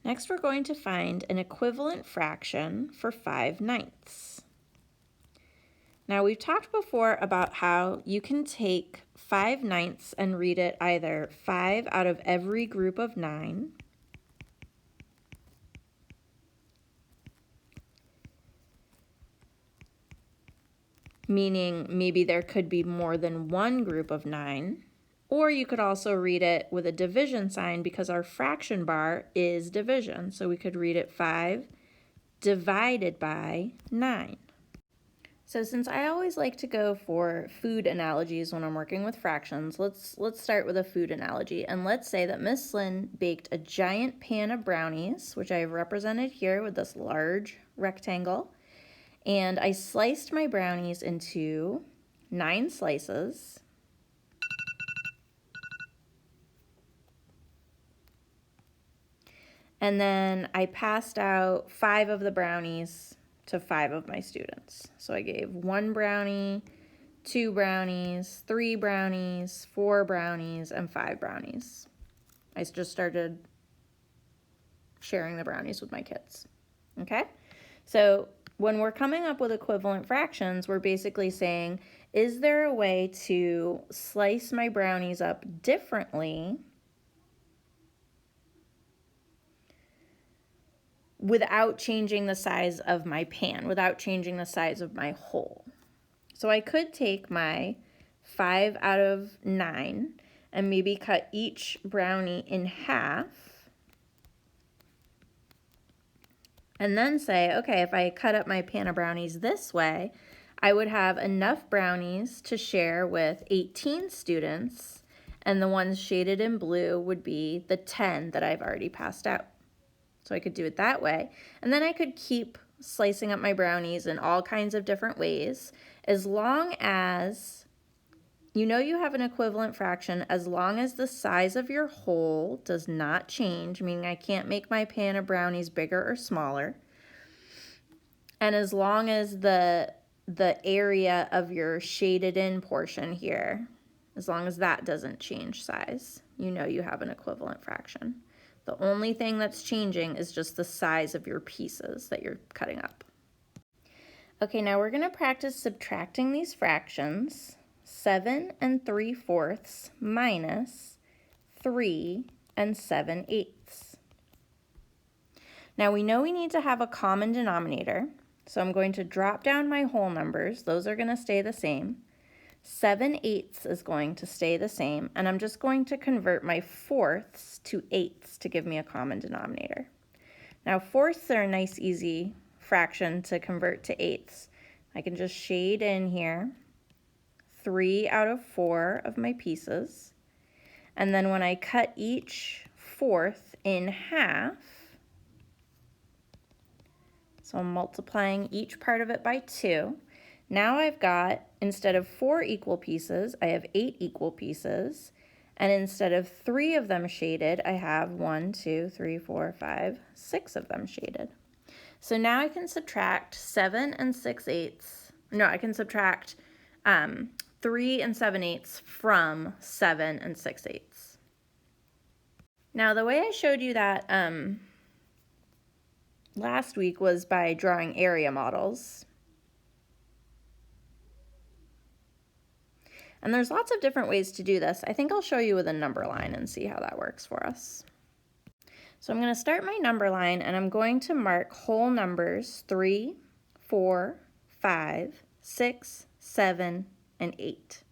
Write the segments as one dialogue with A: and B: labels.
A: Next, we're going to find an equivalent fraction for 5/9. Now, we've talked before about how you can take 5/9 and read it either 5 out of every group of 9, meaning maybe there could be more than one group of 9, or you could also read it with a division sign because our fraction bar is division. So we could read it 5 divided by 9. So since I always like to go for food analogies when I'm working with fractions, let's start with a food analogy. And let's say that Miss Lynn baked a giant pan of brownies, which I have represented here with this large rectangle. And I sliced my brownies into 9 slices. And then I passed out 5 of the brownies to 5 of my students. So I gave 1 brownie, 2 brownies, 3 brownies, 4 brownies, and 5 brownies. I just started sharing the brownies with my kids. Okay? So when we're coming up with equivalent fractions, we're basically saying, is there a way to slice my brownies up differently without changing the size of my pan, without changing the size of my hole? So I could take my 5 out of 9 and maybe cut each brownie in half. And then say, okay, if I cut up my pan of brownies this way, I would have enough brownies to share with 18 students, and the ones shaded in blue would be the 10 that I've already passed out. So I could do it that way. And then I could keep slicing up my brownies in all kinds of different ways, as long as you know you have an equivalent fraction, as long as the size of your hole does not change, meaning I can't make my pan of brownies bigger or smaller, and as long as the area of your shaded in portion here, as long as that doesn't change size, you know you have an equivalent fraction. The only thing that's changing is just the size of your pieces that you're cutting up. Okay, now we're going to practice subtracting these fractions. 7 3/4 minus 3 7/8. Now we know we need to have a common denominator, so I'm going to drop down my whole numbers. Those are going to stay the same. 7/8 is going to stay the same, and I'm just going to convert my fourths to eighths to give me a common denominator. Now fourths are a nice easy fraction to convert to eighths. I can just shade in here 3 out of 4 of my pieces, and then when I cut each fourth in half, so I'm multiplying each part of it by 2. Now I've got, instead of 4 equal pieces, I have 8 equal pieces. And instead of 3 of them shaded, I have 1, 2, 3, 4, 5, 6 of them shaded. So now I can subtract 7 6/8. No, I can subtract 3 7/8 from 7 6/8. Now the way I showed you that last week was by drawing area models. And there's lots of different ways to do this. I think I'll show you with a number line and see how that works for us. So I'm going to start my number line, and I'm going to mark whole numbers 3, 4, 5, 6, 7, and 8.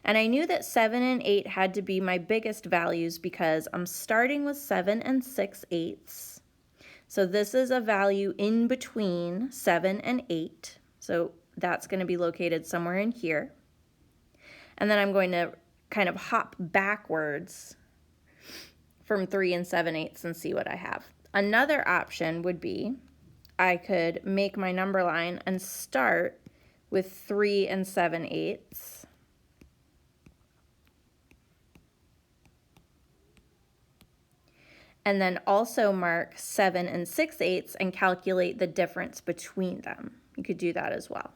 A: And I knew that 7 and 8 had to be my biggest values because I'm starting with 7 6/8. So this is a value in between 7 and 8. So that's going to be located somewhere in here. And then I'm going to kind of hop backwards from 3 7/8 and see what I have. Another option would be I could make my number line and start with 3 7/8. And then also mark 7 6/8 and calculate the difference between them. You could do that as well.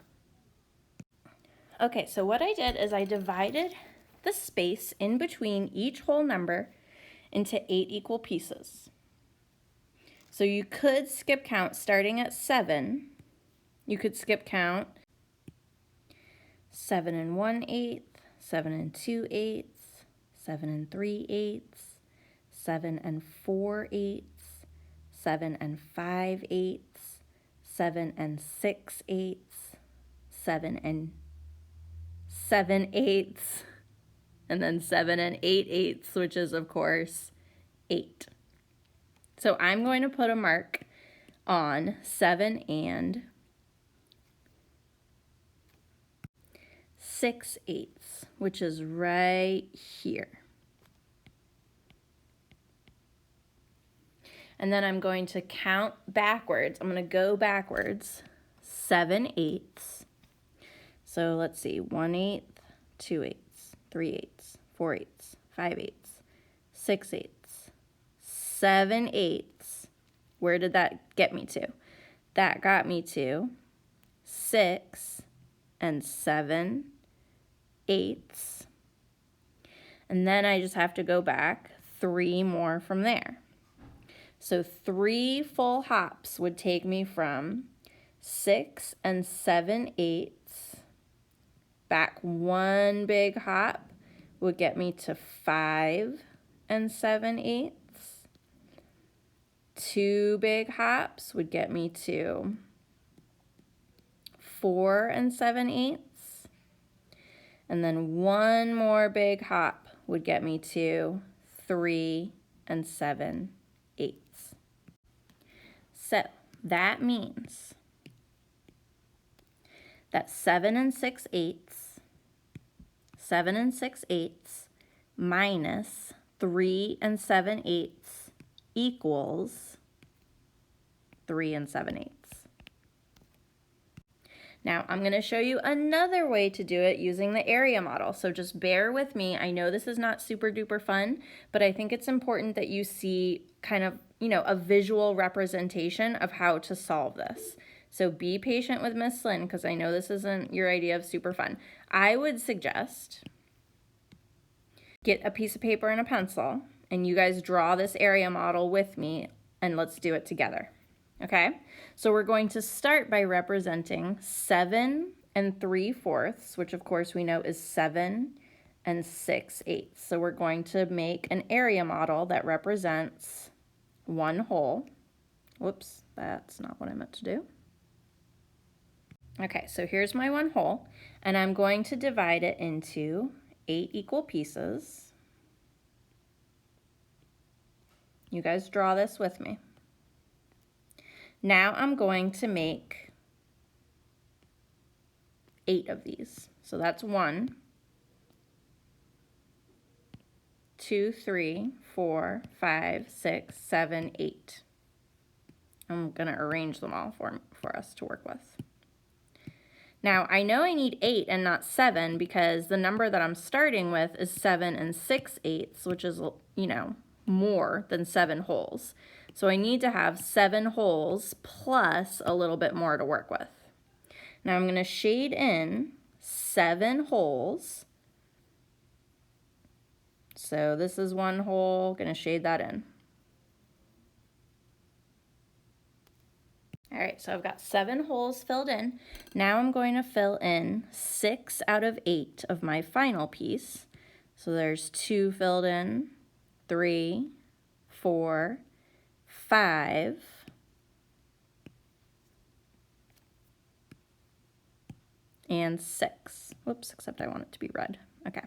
A: Okay, so what I did is I divided the space in between each whole number into 8 equal pieces. So you could skip count starting at 7. You could skip count 7 and 1/8, 7 and 2/8, 7 and 3/8, 7 and 4/8, 7 and 5/8, 7 and 6/8, 7 and 7/8, and then 7 and 8/8, which is of course 8. So I'm going to put a mark on 7 and 6/8, which is right here. And then I'm going to count backwards. I'm going to go backwards 7/8. So let's see, 1/8, 2/8, 3/8, 4/8, 5/8, 6/8, 7/8. Where did that get me to? That got me to 6 and 7/8. And then I just have to go back 3 more from there. So 3 full hops would take me from 6 and 7/8. Back 1 big hop would get me to 5 and 7/8. 2 big hops would get me to 4 and 7/8. And then 1 more big hop would get me to 3 and 7/8. So that means that 7 and 6/8, 7 and 6/8 minus 3 and 7/8 equals 3 and 7/8. Now I'm going to show you another way to do it using the area model. So just bear with me. I know this is not super duper fun, but I think it's important that you see kind of, a visual representation of how to solve this. So be patient with Miss Lynn, because I know this isn't your idea of super fun. I would suggest get a piece of paper and a pencil, and you guys draw this area model with me, and let's do it together. Okay, so we're going to start by representing 7 and 3/4, which of course we know is 7 and 6/8. So we're going to make an area model that represents 1 whole. Whoops, that's not what I meant to do. Okay, so here's my 1 whole, and I'm going to divide it into 8 equal pieces. You guys draw this with me. Now I'm going to make 8 of these. So that's 1, 2, 3, 4, 5, 6, 7, 8. I'm going to arrange them all for us to work with. Now I know I need 8 and not 7 because the number that I'm starting with is 7 and 6/8, which is, more than 7 wholes. So I need to have 7 wholes plus a little bit more to work with. Now I'm going to shade in 7 wholes. So this is 1 whole, going to shade that in. All right, so I've got 7 wholes filled in. Now I'm going to fill in 6 out of 8 of my final piece. So there's 2 filled in, 3, 4, 5, and 6. Whoops, except I want it to be red. Okay.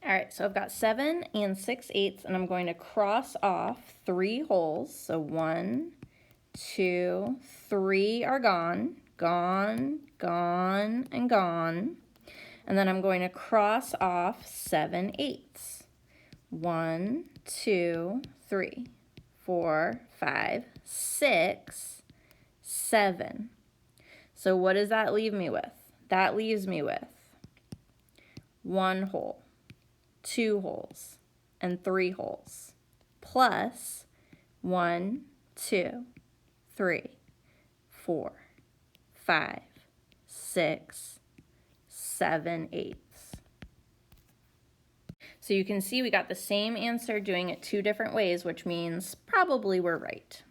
A: All right, so I've got 7 and 6/8, and I'm going to cross off 3 holes. So 1, 2, 3 are gone, gone, gone, and gone. And then I'm going to cross off 7/8. 1, 2, 3, 4, 5, 6, 7. So what does that leave me with? That leaves me with 1 hole, 2 holes, and 3 holes, plus 1, 2, 3, 4, 5, 6, 7/8. So you can see we got the same answer doing it 2 different ways, which means probably we're right.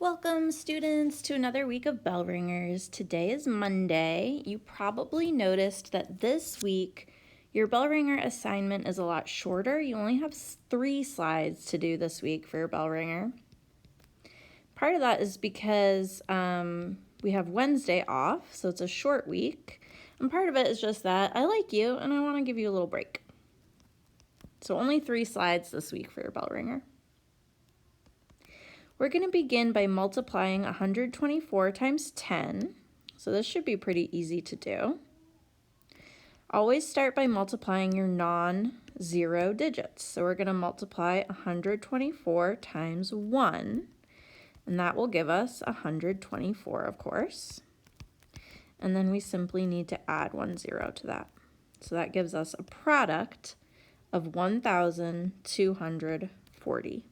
A: Welcome, students, to another week of Bellringers. Today is Monday. You probably noticed that this week your Bellringer assignment is a lot shorter. You only have 3 slides to do this week for your Bellringer. Part of that is because we have Wednesday off, so it's a short week. And part of it is just that I like you and I want to give you a little break. So only 3 slides this week for your Bellringer. We're going to begin by multiplying 124 times 10. So this should be pretty easy to do. Always start by multiplying your non-zero digits. So we're going to multiply 124 times 1, and that will give us 124, of course. And then we simply need to add 1 0 to that. So that gives us a product of 1,240.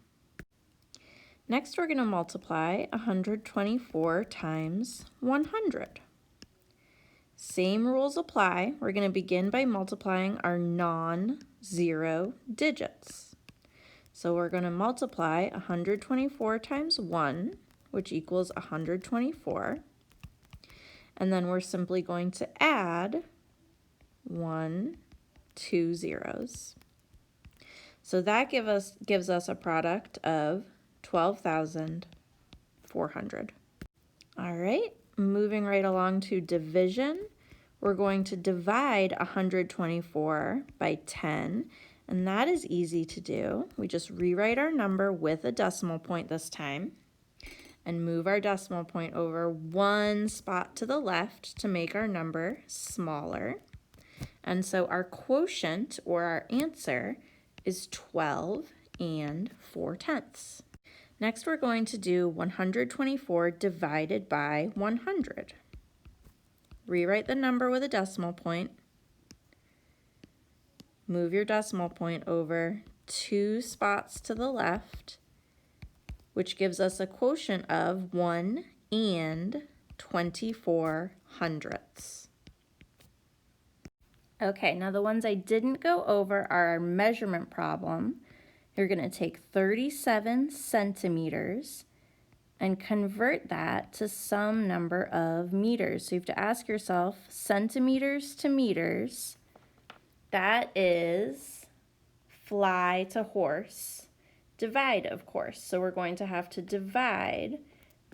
A: Next, we're going to multiply 124 times 100. Same rules apply. We're going to begin by multiplying our non-zero digits. So we're going to multiply 124 times 1, which equals 124. And then we're simply going to add 1, 2 zeros. So that gives us a product of 12,400. All right, moving right along to division, we're going to divide 124 by 10, and that is easy to do. We just rewrite our number with a decimal point this time and move our decimal point over 1 spot to the left to make our number smaller. And so our quotient, or our answer, is 12 4/10. Next, we're going to do 124 divided by 100. Rewrite the number with a decimal point. Move your decimal point over 2 spots to the left, which gives us a quotient of 1 24/100. Okay, now the ones I didn't go over are our measurement problem. You're going to take 37 centimeters and convert that to some number of meters. So you have to ask yourself, centimeters to meters, that is fly to horse, divide, of course. So we're going to have to divide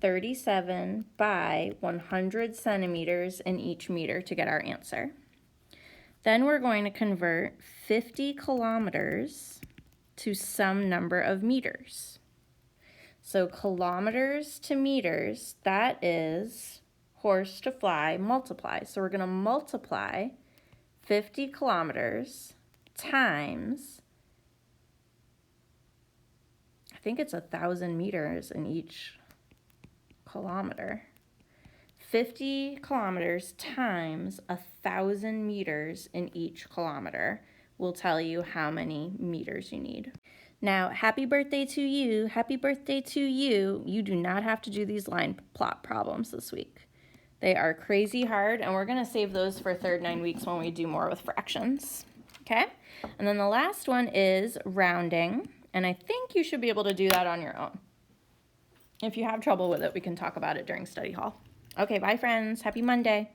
A: 37 by 100 centimeters in each meter to get our answer. Then we're going to convert 50 kilometers to some number of meters. So kilometers to meters, that is horse to fly, multiply. So we're going to multiply 50 kilometers times, I think it's 1,000 meters in each kilometer. 50 kilometers times 1,000 meters in each kilometer will tell you how many meters you need. Now, happy birthday to you, happy birthday to you. You do not have to do these line plot problems this week. They are crazy hard, and we're going to save those for third 9 weeks when we do more with fractions. Okay? And then the last one is rounding, and I think you should be able to do that on your own. If you have trouble with it, we can talk about it during study hall. Okay, bye friends. Happy Monday.